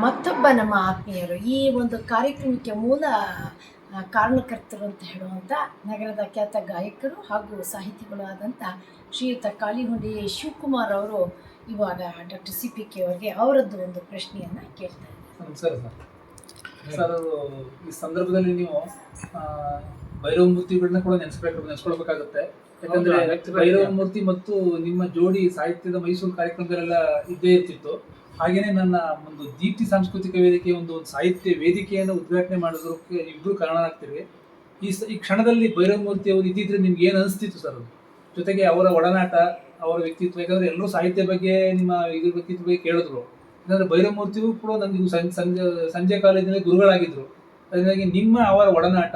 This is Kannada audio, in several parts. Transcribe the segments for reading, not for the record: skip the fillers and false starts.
ಮತ್ತೊಬ್ಬ ನಮ್ಮ ಆತ್ಮೀಯರು ಈ ಒಂದು ಕಾರ್ಯಕ್ರಮಕ್ಕೆ ಮೂಲ ಕಾರಣಕರ್ತರು ಅಂತ ಹೇಳುವಂಥ ನಗರದ ಖ್ಯಾತ ಗಾಯಕರು ಹಾಗೂ ಸಾಹಿತಿಗಳು ಆದಂಥ ಶ್ರೀಯುತ ಕಾಳಿಹುಂಡಿ ಶಿವಕುಮಾರ್ ಅವರು ಇವಾಗ ಡಾಕ್ಟರ್ CPK ಅವರಿಗೆ ಅವರದ್ದು ಒಂದು ಪ್ರಶ್ನೆಯನ್ನು ಕೇಳ್ತಾರೆ. ಸರ್ ಸರ್ ಈ ಸಂದರ್ಭದಲ್ಲಿ ನೀವು ಭೈರವ ಮೂರ್ತಿಗಳನ್ನ ಕೂಡ ನೆನೆಸ್ಕೊಳ್ಬೇಕಾಗುತ್ತೆ. ಯಾಕಂದ್ರೆ ಭೈರವ ಮೂರ್ತಿ ಮತ್ತು ನಿಮ್ಮ ಜೋಡಿ ಸಾಹಿತ್ಯದ ಮೈಸೂರು ಕಾರ್ಯಕ್ರಮದಲ್ಲೆಲ್ಲ ಇದ್ದೇ ಇರ್ತಿತ್ತು. ಹಾಗೇನೆ ನನ್ನ ಒಂದು ದೀಪ್ತಿ ಸಾಂಸ್ಕೃತಿಕ ವೇದಿಕೆ ಒಂದು ಸಾಹಿತ್ಯ ವೇದಿಕೆಯನ್ನು ಉದ್ಘಾಟನೆ ಮಾಡೋದಕ್ಕೆ ಇಬ್ಬರು ಕಾರಣರಾಗ್ತೀರಿ. ಈ ಕ್ಷಣದಲ್ಲಿ ಭೈರವ ಮೂರ್ತಿ ಅವರು ಇದ್ದಿದ್ರೆ ನಿಮ್ಗೆ ಏನು ಅನಿಸ್ತಿತ್ತು ಸರ್? ಜೊತೆಗೆ ಅವರ ಒಡನಾಟ, ಅವರ ವ್ಯಕ್ತಿತ್ವ, ಯಾಕಂದ್ರೆ ಎಲ್ಲರೂ ಸಾಹಿತ್ಯ ಬಗ್ಗೆ ನಿಮ್ಮ ಇದ್ರ ವ್ಯಕ್ತಿತ್ವ ಬಗ್ಗೆ ಕೇಳಿದ್ರು. ಯಾಕಂದ್ರೆ ಭೈರವ ಮೂರ್ತಿಯು ಕೂಡ ನನಗೆ ಸಂಜೆ ಕಾಲೇಜಿನಲ್ಲಿ ಗುರುಗಳಾಗಿದ್ರು. ಅದರಿಂದಾಗಿ ನಿಮ್ಮ ಅವರ ಒಡನಾಟ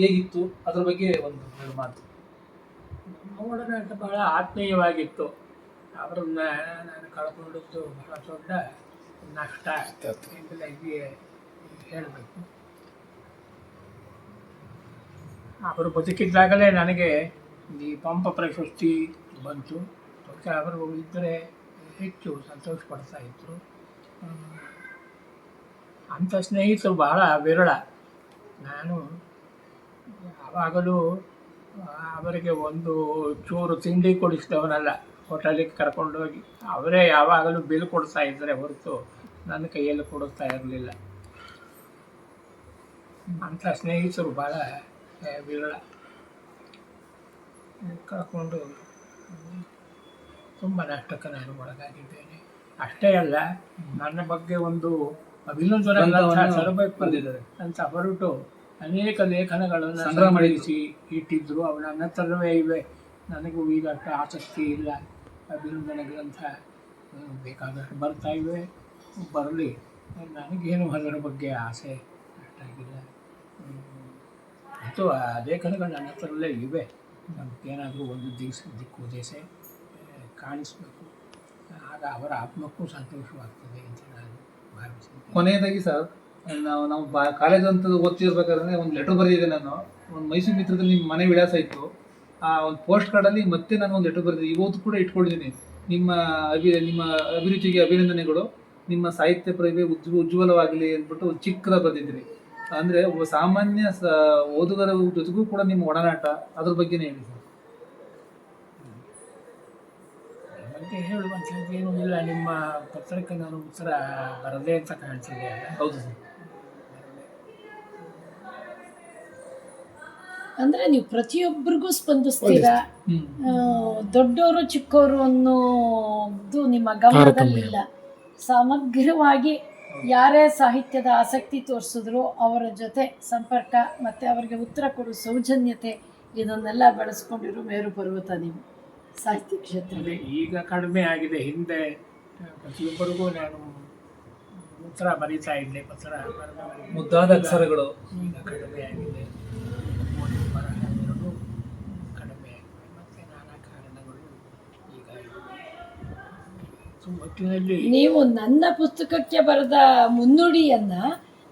ಹೇಗಿತ್ತು ಅದರ ಬಗ್ಗೆ ಒಂದು ಮಾತು. ನಮ್ಮ ಒಡನಾಟ ಬಹಳ ಆತ್ಮೀಯವಾಗಿತ್ತು. ಅವರನ್ನ ನಾನು ಕಳ್ಕೊಂಡದ್ದು ಬಹಳ ದೊಡ್ಡ ನಷ್ಟ ಎಂಬುದಾಗಿ ಹೇಳಬೇಕು. ಅವರು ಬದುಕಿದ್ದಾಗಲೇ ನನಗೆ ಈ ಪಂಪ ಪ್ರಶಸ್ತಿ ಬಂತು. ಮತ್ತು ಅವರು ಇದ್ದರೆ ಹೆಚ್ಚು ಸಂತೋಷ ಪಡ್ತಾ ಇದ್ದರು. ಅಂಥ ಸ್ನೇಹಿತರು ಬಹಳ ವಿರಳ. ನಾನು ಯಾವಾಗಲೂ ಅವರಿಗೆ ಒಂದು ಚೂರು ತಿಂಡಿ ಕೊಡಿಸಿದವನಲ್ಲ. ಹೋಟೆಲಿಗೆ ಕರ್ಕೊಂಡೋಗಿ ಅವರೇ ಯಾವಾಗಲೂ ಬಿಲ್ ಕೊಡ್ತಾ ಇದ್ದರೆ ಹೊರತು ನನ್ನ ಕೈಯಲ್ಲಿ ಕೊಡುತ್ತಾ ಇರಲಿಲ್ಲ. ಅಂಥ ಸ್ನೇಹಿತರು ಭಾಳ ವಿರಳ. ಕರ್ಕೊಂಡು ತುಂಬ ನಷ್ಟಕ್ಕೆ ನಾನು ಒಳಗಾಗಿದ್ದೇನೆ. ಅಷ್ಟೇ ಅಲ್ಲ, ನನ್ನ ಬಗ್ಗೆ ಒಂದು ಅಭಿನಂದನೆ ತರಬೇಕು ಅಂತ ಹೊರಟು ಅನೇಕ ಲೇಖನಗಳನ್ನು ಸಂಗ್ರಹಿಸಿ ಇಟ್ಟಿದ್ದರು. ಅವು ನನ್ನ ಹತ್ರವೇ ಇವೆ. ನನಗೂ ಈಗ ಅಷ್ಟು ಆಸಕ್ತಿ ಇಲ್ಲ. ಅಭಿನಂದನೆ ಗ್ರಂಥ ಬೇಕಾದಷ್ಟು ಬರ್ತಾ ಇವೆ, ಬರಲಿ. ನನಗೇನು ಅದರ ಬಗ್ಗೆ ಆಸೆ ಅಷ್ಟಾಗಿಲ್ಲ. ಮತ್ತು ಆ ಲೇಖನಗಳು ನನ್ನ ಹತ್ರಲ್ಲೇ ಇವೆ. ನಮಗೇನಾದರೂ ಒಂದು ದಿಕ್ಕು ದೇಶೆ ಕಾಣಿಸ್ಬೇಕು, ಆಗ ಅವರ ಆತ್ಮಕ್ಕೂ ಸಂತೋಷವಾಗ್ತದೆ ಅಂತ ನಾನು ಭಾವಿಸ್ತೀನಿ. ಕೊನೆಯದಾಗಿ ಸರ್, ನಾವು ಕಾಲೇಜ್ ಅಂತ ಓದ್ತಿರ್ಬೇಕಾದ್ರೆ ಒಂದು ಲೆಟರ್ ಬರೆದಿದ್ದೆ ನಾನು. ಒಂದು ಮೈಸೂರು ಮಿತ್ರದಲ್ಲಿ ನಿಮ್ಮ ಮನೆ ವಿಳಾಸ ಇತ್ತು. ಆ ಒಂದು ಪೋಸ್ಟ್ ಕಾರ್ಡಲ್ಲಿ ಮತ್ತೆ ನಾನು ಒಂದು ಲೆಟರ್ ಬರೆದಿದ್ದೆ. ಇವತ್ತು ಕೂಡ ಇಟ್ಕೊಂಡಿದ್ದೀನಿ. ನಿಮ್ಮ ಅಭಿರುಚಿಗೆ ಅಭಿನಂದನೆಗಳು, ನಿಮ್ಮ ಸಾಹಿತ್ಯ ಪ್ರತಿಭೆ ಉಜ್ವಲವಾಗಲಿ ಅಂದ್ಬಿಟ್ಟು ಒಂದು ಚಿಕ್ಕದ ಬರೆದಿದ್ದೀರಿ. ಅಂದರೆ ಒಬ್ಬ ಸಾಮಾನ್ಯ ಓದುಗರ ಜೊತೆಗೂ ಕೂಡ ನಿಮ್ಮ ಒಡನಾಟ, ಅದ್ರ ಬಗ್ಗೆನೇ ಹೇಳಿ ಸರ್. ಬಗ್ಗೆ ಹೇಳುವಂಥದ್ದು ಏನೂ ಇಲ್ಲ. ನಿಮ್ಮ ಪತ್ರಕ್ಕೆ ನಾನು ಉತ್ತರ ಬರದೇ ಅಂತ ಕಾಣ್ತಿದೆ ಅಲ್ಲ? ಹೌದು ಸರ್. ಅಂದರೆ ನೀವು ಪ್ರತಿಯೊಬ್ಬರಿಗೂ ಸ್ಪಂದಿಸ್ತೀರಾ. ದೊಡ್ಡವರು ಚಿಕ್ಕವರು ಅನ್ನೋದು ನಿಮ್ಮ ಗಮನದಲ್ಲಿಲ್ಲ. ಸಮಗ್ರವಾಗಿ ಯಾರೇ ಸಾಹಿತ್ಯದ ಆಸಕ್ತಿ ತೋರಿಸಿದ್ರು ಅವರ ಜೊತೆ ಸಂಪರ್ಕ ಮತ್ತು ಅವರಿಗೆ ಉತ್ತರ ಕೊಡೋ ಸೌಜನ್ಯತೆ, ಇದನ್ನೆಲ್ಲ ಬೆಳೆಸ್ಕೊಂಡಿರೋ ಮೇರು ಪರ್ವತ ನೀವು ಸಾಹಿತ್ಯ ಕ್ಷೇತ್ರದಲ್ಲಿ. ಈಗ ಕಡಿಮೆ ಆಗಿದೆ. ಹಿಂದೆ ಪ್ರತಿಯೊಬ್ಬರಿಗೂ ನಾನು ಉತ್ತರ ಬರೀತಾ ಇದ್ದೆ. ಪತ್ರ ಮುದ್ದಾದ ಅಕ್ಷರಗಳು ಈಗ ಕಡಿಮೆ ಆಗಿದೆ. ಕಡಿಮೆ ಆಗಿದೆ. ಮತ್ತು ನಾನಾ ಕಾರಣಗಳು ಈಗ ಒಟ್ಟಿನಲ್ಲಿ ನೀವು ನನ್ನ ಪುಸ್ತಕಕ್ಕೆ ಬರೆದ ಮುನ್ನುಡಿಯನ್ನು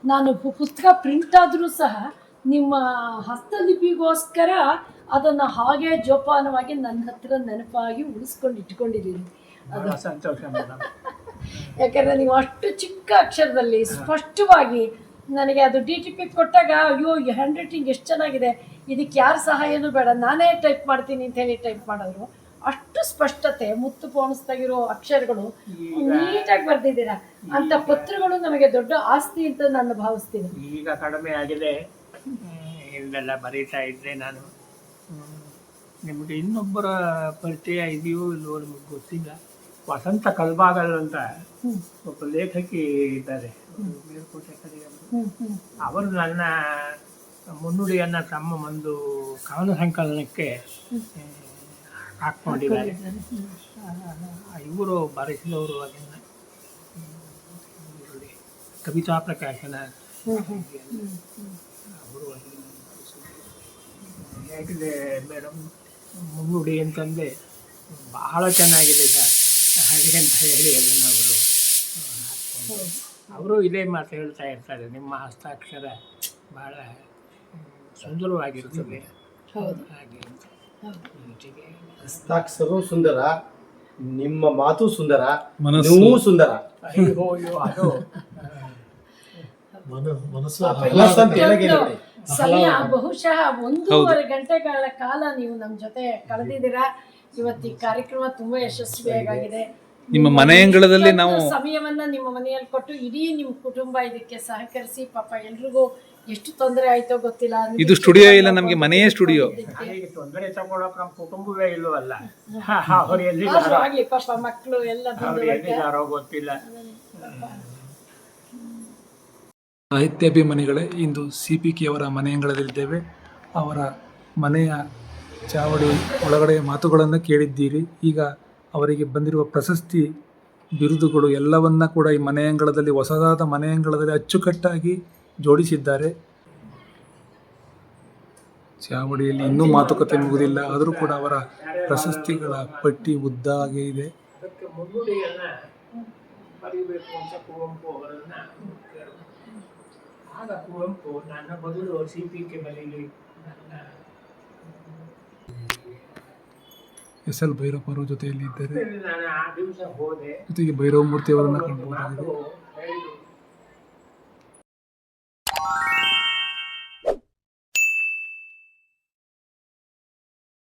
ನಾನು ಪುಸ್ತಕ ಪ್ರಿಂಟ್ ಆದರೂ ಸಹ ನಿಮ್ಮ ಹಸ್ತಲಿಪಿಗೋಸ್ಕರ ಅದನ್ನು ಹಾಗೆ ಜೋಪಾನವಾಗಿ ನನ್ನ ಹತ್ರ ನೆನಪಾಗಿ ಉಳಿಸ್ಕೊಂಡು ಇಟ್ಕೊಂಡಿದ್ದೀನಿ. ಅದು ಸಂತೋಷ ಮೇಡಮ್. ಯಾಕಂದರೆ ನೀವು ಅಷ್ಟು ಚಿಕ್ಕ ಅಕ್ಷರದಲ್ಲಿ ಸ್ಪಷ್ಟವಾಗಿ ನನಗೆ ಅದು DTP ಕೊಟ್ಟಾಗ, ಅಯ್ಯೋ ಈ ಹ್ಯಾಂಡ್ ರೈಟಿಂಗ್ ಎಷ್ಟು ಚೆನ್ನಾಗಿದೆ, ಇದಕ್ಕೆ ಯಾರ ಸಹಾಯನೂ ಬೇಡ, ನಾನೇ ಟೈಪ್ ಮಾಡ್ತೀನಿ ಅಂತೇಳಿ ಟೈಪ್ ಮಾಡಿದ್ರು. ಅಷ್ಟು ಸ್ಪಷ್ಟತೆ, ಮುತ್ತು ಪೋಣಿಸ್ತಾಗಿರೋ ಅಕ್ಷರಗಳು ನೀಟಾಗಿ ಬರೆದಿದ್ದೀರಾ. ಅಂಥ ಪತ್ರಗಳು ನಮಗೆ ದೊಡ್ಡ ಆಸ್ತಿ ಅಂತ ನಾನು ಭಾವಿಸ್ತೀನಿ. ಈಗ ಕಡಿಮೆ ಆಗಿದೆ. ಇಲ್ಲೆಲ್ಲ ಬರೀತಾ ಇದ್ದೆ ನಾನು. ನಿಮಗೆ ಇನ್ನೊಬ್ಬರ ಪರಿಚಯ ಇದೆಯೋ ಇಲ್ಲವೋ ನಿಮಗೆ ಗೊತ್ತಿಲ್ಲ. ವಸಂತ ಕಲ್ಬಾಗಲ್ ಅಂತ ಒಬ್ಬ ಲೇಖಕಿ ಇದ್ದಾರೆ, ಮೇಲ್ಕೋಟೆ ಕಡೆಯವರು. ಅವರು ನನ್ನ ಮುನ್ನುಡಿಯನ್ನು ತಮ್ಮ ಒಂದು ಕವನ ಸಂಕಲನಕ್ಕೆ ಹಾಕ್ಕೊಂಡಿದ್ದಾರೆ. ಇವರು ಬರೆಸಿದವರು ಅದನ್ನು ಕವಿತಾ ಪ್ರಕಾಶನ ಅವರು ಅದನ್ನು ಹೇಗಿದೆ ಮೇಡಮ್ ಮುನ್ನುಡಿ ಅಂತಂದರೆ ಬಹಳ ಚೆನ್ನಾಗಿದೆ ಸರ್ ಹಾಗೆ ಅಂತ ಹೇಳಿ ಅದನ್ನು ಅವರು ಹಾಕ್ಕೊಂಡು ಅವರು ಇದೇ ಮಾತು ಹೇಳ್ತಾ ಇರ್ತಾರೆ. ನಿಮ್ಮ ಹಸ್ತಾಕ್ಷರ ಭಾಳ ಸುಂದರವಾಗಿರ್ತದೆ ಹಾಗೆ ಅಂತ. ಹಸ್ತಾಕ್ಷರವೂ ಸುಂದರ, ನಿಮ್ಮ ಮಾತು ಸುಂದರ, ನೀವು ಸುಂದರ. ಅಯ್ಯೋ ಅದು ಮನಸ್ಸು ಪಾಪ ಆಹ್ಲಾದ ಅಂತ ಹೇಳಕ್ಕೆ ಇಷ್ಟೊಂದು ಇರುತ್ತೆ. ಸಮಯ ಬಹುಶಃ 1.5 ಗಂಟೆಗಳ ಕಾಲ ನೀವು ನಮ್ಮ ಜೊತೆ ಕಳೆದಿದ್ದೀರಾ. ಇವತ್ತು ಈ ಕಾರ್ಯಕ್ರಮ ತುಂಬಾ ಯಶಸ್ವಿಯಾಗಿದೆ. ನಿಮ್ಮ ಮನೆಯಂಗಳದಲ್ಲಿ ಇಷ್ಟೊಂದು ನಾವು ಸಮಯವನ್ನ ನಿಮ್ಮ ಮನೆಯಲ್ಲಿ ಕೊಟ್ಟು ಇಡೀ ನಿಮ್ಮ ಕುಟುಂಬ ಇದಕ್ಕೆ ಸಹಕರಿಸಿ, ಪಾಪ ಎಲ್ರಿಗೂ ಎಷ್ಟು ತೊಂದರೆ ಆಯ್ತೋ ಗೊತ್ತಿಲ್ಲ. ಇದು ಸ್ಟುಡಿಯೋ ಇಲ್ಲ, ನಮಗೆ ಮನೆಯೇ ಸ್ಟುಡಿಯೋ. ನನಗೆ ತೊಂದರೆ ತಗೊಳಕ್ ನಮ್ಮ ಕುಟುಂಬವೇ ಇಲ್ಲವಲ್ಲ. ಅವ್ರು ಆದ್ರೂ ಆಗ್ಲಿ ಪಾಪ ಮಕ್ಕಳು ಎಲ್ಲ ಅವ್ರು ಎಲ್ಲಿದ್ದಾರೋ ಗೊತ್ತಿಲ್ಲ. ಸಾಹಿತ್ಯಾಭಿಮಾನಿಗಳೇ, ಇಂದು CPK ಅವರ ಮನೆಯಂಗಳದಲ್ಲಿದ್ದೇವೆ. ಅವರ ಮನೆಯ ಚಾವಡಿ ಒಳಗಡೆ ಮಾತುಗಳನ್ನು ಕೇಳಿದ್ದೀರಿ. ಈಗ ಅವರಿಗೆ ಬಂದಿರುವ ಪ್ರಶಸ್ತಿ, ಬಿರುದುಗಳು ಎಲ್ಲವನ್ನ ಕೂಡ ಈ ಮನೆಯಂಗಳದಲ್ಲಿ, ಹೊಸದಾದ ಮನೆಯಂಗಳದಲ್ಲಿ ಅಚ್ಚುಕಟ್ಟಾಗಿ ಜೋಡಿಸಿದ್ದಾರೆ. ಚಾವಡಿಯಲ್ಲಿ ಇನ್ನೂ ಮಾತುಕತೆ ಮುಗುದಿಲ್ಲ, ಆದರೂ ಕೂಡ ಅವರ ಪ್ರಶಸ್ತಿಗಳ ಪಟ್ಟಿ ಉದ್ದಾಗೆ ಇದೆ. ಅದಕ್ಕೆ ಮುನ್ನುಡಿಯನ್ನ ಬರೀಬೇಕು ಅಂತ ಕುವೆಂಪು ಅವರನ್ನ ಆಗ ಕುವೆಂಪು ನನ್ನ ಬದಲು CPK ಬರೀಲಿ, ನನ್ನ SL ಭೈರಪ್ಪ ಅವರ ಜೊತೆಯಲ್ಲಿ ಇದ್ದಾರೆ. ನಾನು ಆ ದಿವಸ ಹೋದೆ. ಜೊತೆಗೆ ಭೈರವ ಮೂರ್ತಿ ಅವರನ್ನ ಕಾಣಬಹುದಾಗಿದೆ.